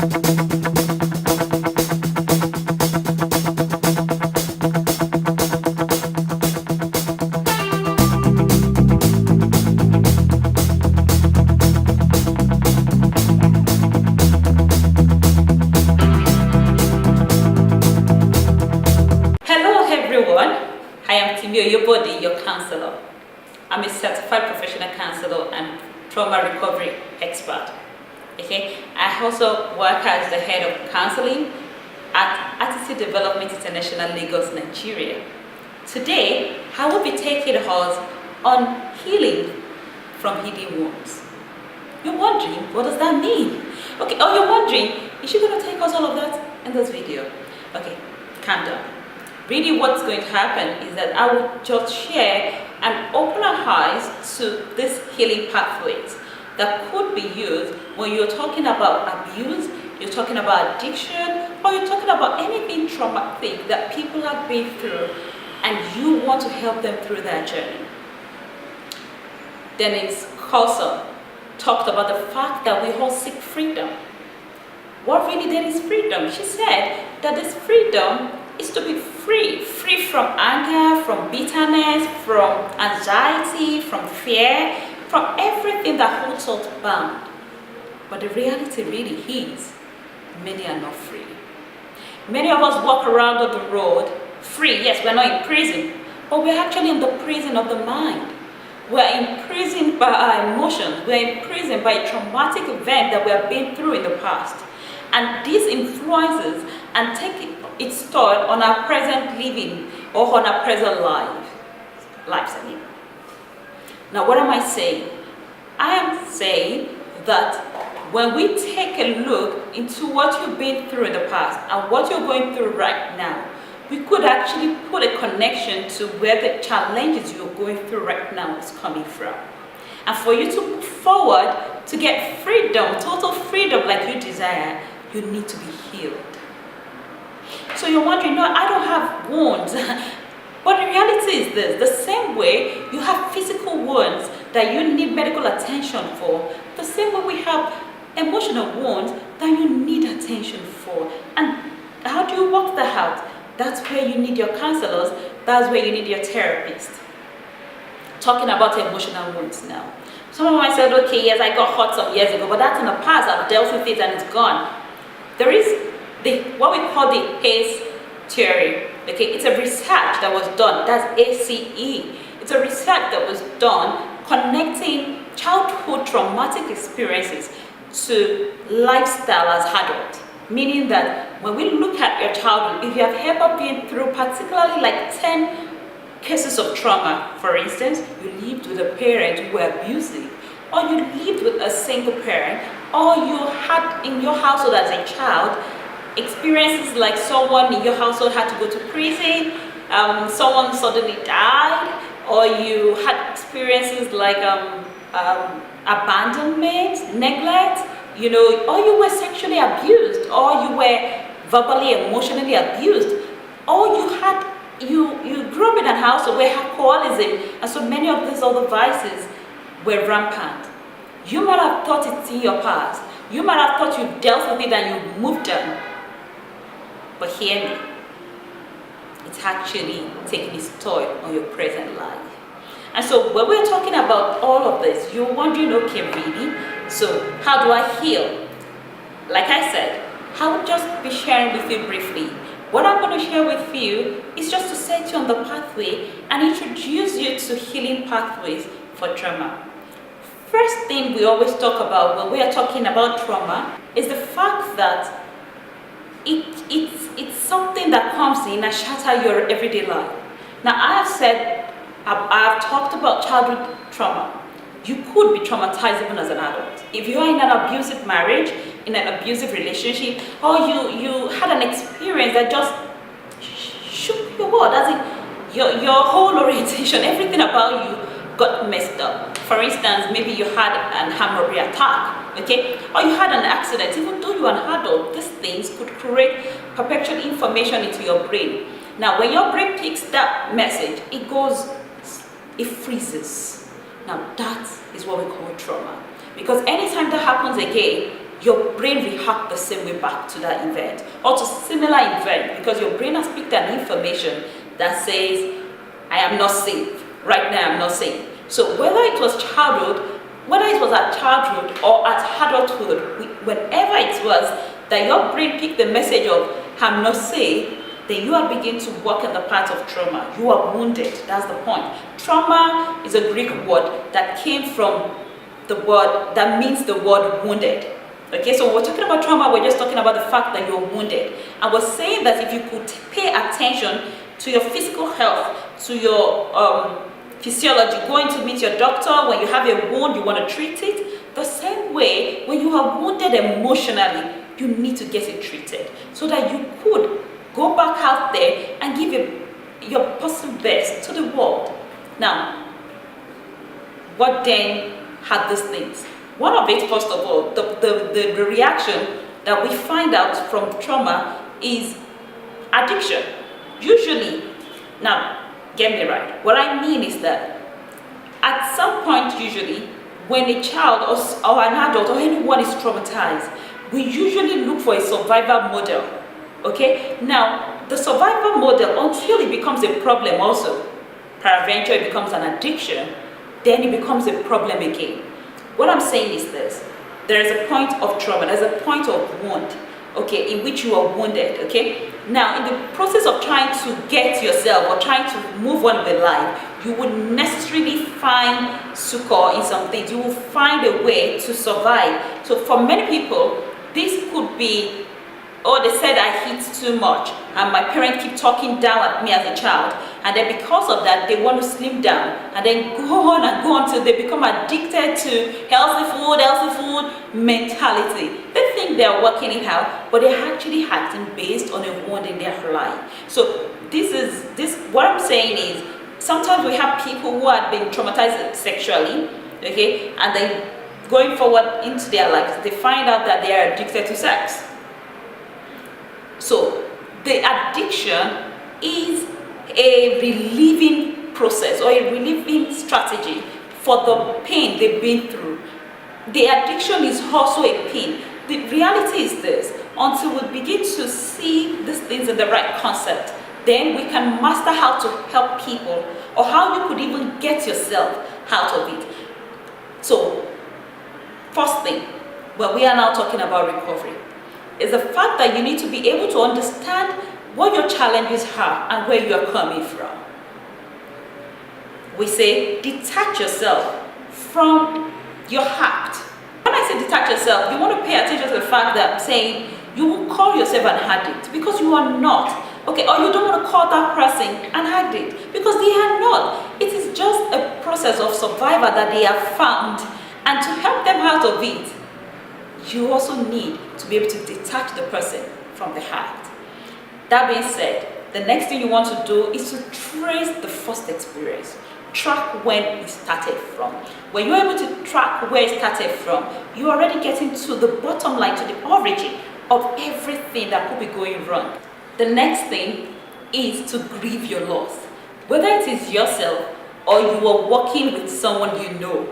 I am Timi, Oyebode, your counselor. I'm a certified professional counselor and trauma recovery expert. Okay, I also work as the head of counseling at Attitude Development International, Lagos, Nigeria. Today, I will be taking us on healing from hidden wounds. You're wondering, what does that mean? Okay, oh, you're wondering, is she going to take us all of that in this video? Okay, calm down. Really, what's going to happen is that I will just share and open our eyes to these healing pathways that could be used when you're talking about abuse, you're talking about addiction, or you're talking about anything traumatic that people have been through and you want to help them through that journey. Denise Carlson talked about the fact that we all seek freedom. What really then is freedom? She said that this freedom is to be free from anger, from bitterness, from anxiety, from fear, from everything that holds us bound. But the reality really is, many are not free. Many of us walk around on the road free. Yes, we're not in prison, but we're actually in the prison of the mind. We're imprisoned by our emotions. We're imprisoned by a traumatic event that we have been through in the past. And this influences and takes its toll on our present living or on our present lives. Now, what am I saying? I am saying that when we take a look into what you've been through in the past and what you're going through right now, we could actually put a connection to where the challenges you're going through right now is coming from. And for you to move forward to get freedom, total freedom like you desire, you need to be healed. So you're wondering, no, I don't have wounds. But the reality is this: the same way you have physical wounds that you need medical attention for, the same way we have emotional wounds that you need attention for. And how do you work that out? That's where you need your counselors. That's where you need your therapist. Talking about emotional wounds now. Some of them said, okay, yes, I got hurt some years ago, but that's in the past. I've dealt with it and it's gone. There is what we call the ACE theory. Okay, it's a research that was done. That's ACE. It's a research that was done connecting childhood traumatic experiences to lifestyle as adult. Meaning that when we look at your childhood, if you have ever been through particularly like 10 cases of trauma, for instance, you lived with a parent who were abusive, or you lived with a single parent, or you had in your household as a child experiences like someone in your household had to go to prison, someone suddenly died, or you had experiences like abandonment, neglect, you know, or you were sexually abused, or you were verbally, emotionally abused, or you grew up in a household where alcoholism and so many of these other vices were rampant. You might have thought it's in your past. You might have thought you dealt with it and you moved on. But hear me, it's actually taking its toll on your present life. And so when we're talking about all of this, you're wondering, okay, really? So how do I heal? Like I said, I will just be sharing with you briefly. What I'm going to share with you is just to set you on the pathway and introduce you to healing pathways for trauma. First thing we always talk about when we are talking about trauma is the fact that it's something that comes in and shatters your everyday life. Now, I've talked about childhood trauma. You could be traumatized even as an adult. If you are in an abusive marriage, in an abusive relationship, or you had an experience that just shook your world, as in your whole orientation, everything about you got messed up. For instance, maybe you had an armed robbery attack, okay? Or you had an accident. Even though you're an adult, these things could create perpetual information into your brain. Now, when your brain picks that message, it freezes. Now, that is what we call trauma. Because anytime that happens again, your brain react the same way back to that event or to similar event, because your brain has picked an information that says, I am not safe. Right now, I'm not safe. So whether it was childhood, whether it was at childhood or at adulthood, whenever it was that your brain picked the message of, I'm not safe, then you are beginning to work in the part of trauma. You are wounded. That's the point. Trauma is a Greek word that came from the word that means the word wounded. Okay, so when we're talking about trauma, we're just talking about the fact that you're wounded. And we're saying that if you could pay attention to your physical health, to your physiology, going to meet your doctor when you have a wound, you want to treat it. The same way, when you are wounded emotionally, you need to get it treated so that you could go back out there and give your possible best to the world. Now, what then had these things? One of it, first of all, the reaction that we find out from trauma is addiction. Usually, now, get me right, what I mean is that at some point, usually, when a child or an adult or anyone is traumatized, we usually look for a survival model. Okay, now the survival model, until it becomes a problem also, peradventure it becomes an addiction, then it becomes a problem again. What I'm saying is this: there is a point of trauma, there's a point of wound, okay, in which you are wounded, okay? Now, in the process of trying to get yourself or trying to move on with life, you would necessarily find succor in some things. You will find a way to survive. So for many people, this could be, oh, they said I hit too much and my parents keep talking down at me as a child, and then because of that they want to slim down and then go on and go on till they become addicted to healthy food mentality. They think they're working it out, but they're actually acting based on a wound in their life. So what I'm saying is, sometimes we have people who have been traumatized sexually, okay, and then going forward into their lives, they find out that they are addicted to sex. So the addiction is a relieving process or a relieving strategy for the pain they've been through. The addiction is also a pain. The reality is this: until we begin to see these things in the right concept, then we can master how to help people or how you could even get yourself out of it. So, first thing, when we are now talking about recovery, is the fact that you need to be able to understand what your challenges are and where you are coming from. We say detach yourself from your act. When I say detach yourself, you want to pay attention to the fact that I'm saying you will call yourself an addict because you are not. Okay, or you don't want to call that person an addict because they are not. It is just a process of survival that they have found, and to help them out of it, you also need to be able to detach the person from the act. That being said, the next thing you want to do is to trace the first experience. Track when it started from. When you're able to track where it started from, you're already getting to the bottom line, to the origin of everything that could be going wrong. The next thing is to grieve your loss. Whether it is yourself or you are working with someone you know,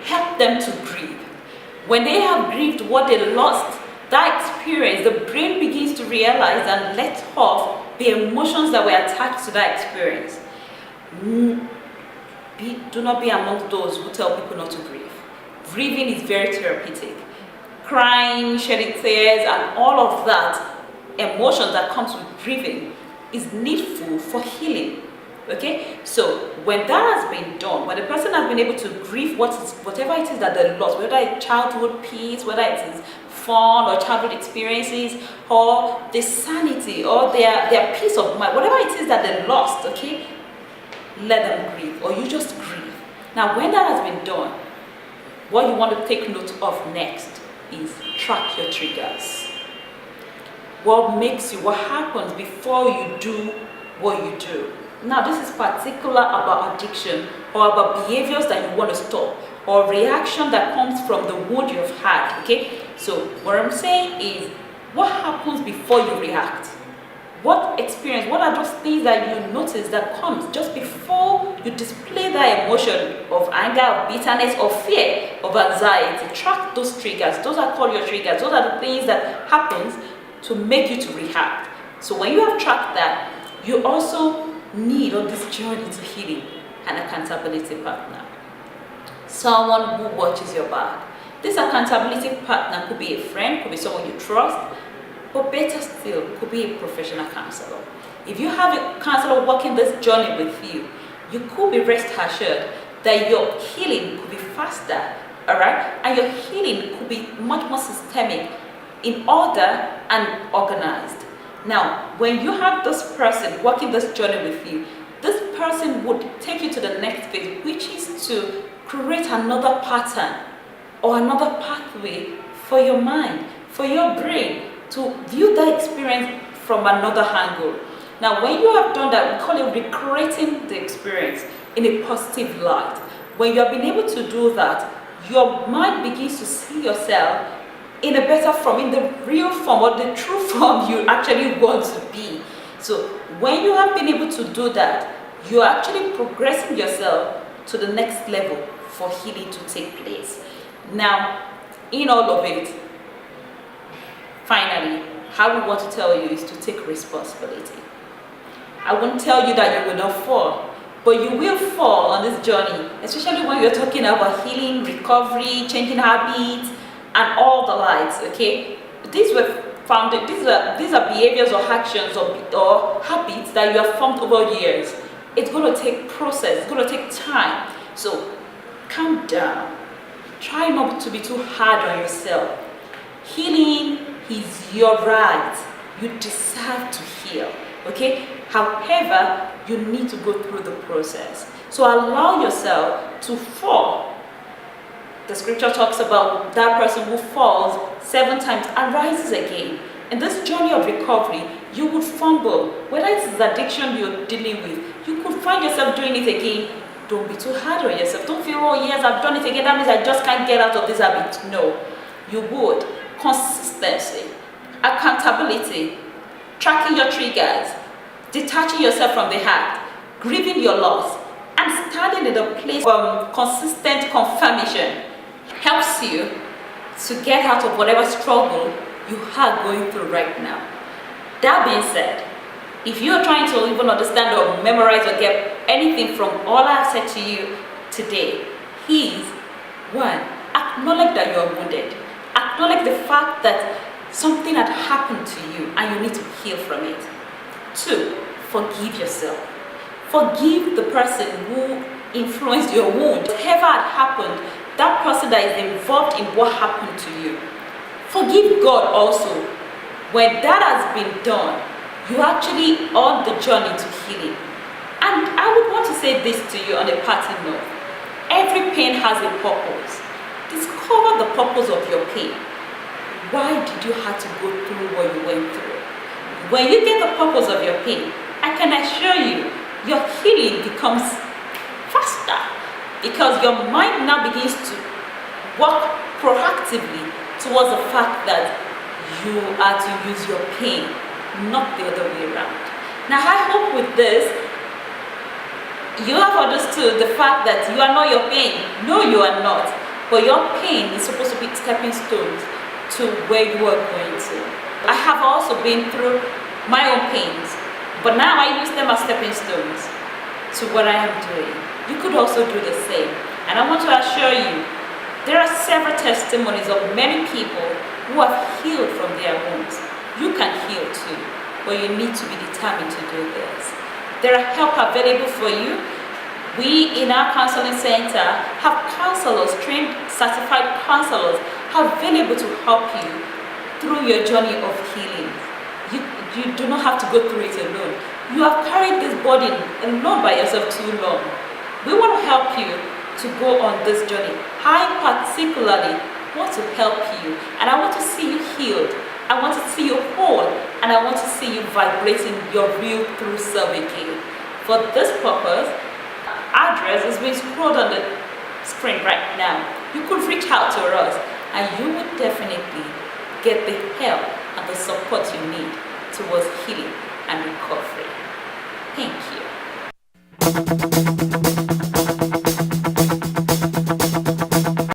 help them to grieve. When they have grieved what they lost, that experience, the brain begins to realize and let off the emotions that were attached to that experience. Do not be among those who tell people not to grieve. Grieving is very therapeutic. Crying, shedding tears, and all of that emotion that comes with grieving is needful for healing. Okay, so when that has been done, when the person has been able to grieve whatever it is that they lost, whether it's childhood peace, whether it is fun or childhood experiences, or their sanity or their peace of mind, whatever it is that they lost, okay, let them grieve, or you just grieve. Now, when that has been done, what you want to take note of next is track your triggers. What makes you, what happens before you do what you do. Now, this is particular about addiction or about behaviors that you want to stop or reaction that comes from the wound you've had, okay? So what I'm saying is, what happens before you react? what are those things that you notice that comes just before you display that emotion of anger, of bitterness, of fear, of anxiety? Track those triggers. Those are called your triggers. Those are the things that happens to make you to react. So when you have tracked that, you also need on this journey to healing an accountability partner. Someone who watches your back. This accountability partner could be a friend, could be someone you trust, but better still, could be a professional counselor. If you have a counselor walking this journey with you, you could be rest assured that your healing could be faster, all right? And your healing could be much more systemic, in order and organized. Now, when you have this person walking this journey with you, this person would take you to the next phase, which is to create another pattern or another pathway for your mind, for your brain, to view that experience from another angle. Now, when you have done that, we call it recreating the experience in a positive light. When you have been able to do that, your mind begins to see yourself in a better form, in the real form or the true form you actually want to be. So when you have been able to do that, you're actually progressing yourself to the next level for healing to take place. Now, in all of it, finally, how we want to tell you is to take responsibility. I won't tell you that you will not fall, but you will fall on this journey, especially when you're talking about healing, recovery, changing habits, and all the lights. Okay, these were founded. These are behaviors or actions or habits that you have formed over years. It's going to take process. It's going to take time. So calm down. Try not to be too hard on yourself. Healing is your right. You deserve to heal. Okay. However, you need to go through the process. So allow yourself to fall. The scripture talks about that person who falls 7 times and rises again. In this journey of recovery, you would fumble. Whether it's addiction you're dealing with, you could find yourself doing it again. Don't be too hard on yourself. Don't feel, oh yes, I've done it again, that means I just can't get out of this habit. No, you would. Consistency, accountability, tracking your triggers, detaching yourself from the act, grieving your loss, and standing in a place of consistent confirmation helps you to get out of whatever struggle you are going through right now. That being said, if you are trying to even understand or memorize or get anything from all I've said to you today, is 1, acknowledge that you are wounded. Acknowledge the fact that something had happened to you and you need to heal from it. 2, forgive yourself. Forgive the person who influenced your wound. Whatever had happened, that person that is involved in what happened to you. Forgive God also. When that has been done, you're actually on the journey to healing. And I would want to say this to you on a parting note. Every pain has a purpose. Discover the purpose of your pain. Why did you have to go through what you went through? When you get the purpose of your pain, I can assure you, your healing becomes faster, because your mind now begins to work proactively towards the fact that you are to use your pain, not the other way around. Now, I hope with this, you have understood the fact that you are not your pain. No, you are not. But your pain is supposed to be stepping stones to where you are going to. I have also been through my own pains, but now I use them as stepping stones to what I am doing. You could also do the same. And I want to assure you, there are several testimonies of many people who have healed from their wounds. You can heal too, but you need to be determined to do this. There are help available for you. We in our counseling center have counselors, trained, certified counselors available to help you through your journey of healing. You do not have to go through it alone. You have carried this burden alone by yourself too long. We want to help you to go on this journey. I particularly want to help you, and I want to see you healed. I want to see you whole, and I want to see you vibrating your real true self again. For this purpose, address is being scrolled on the screen right now. You could reach out to us, and you would definitely get the help and the support you need towards healing and recovery. Thank you.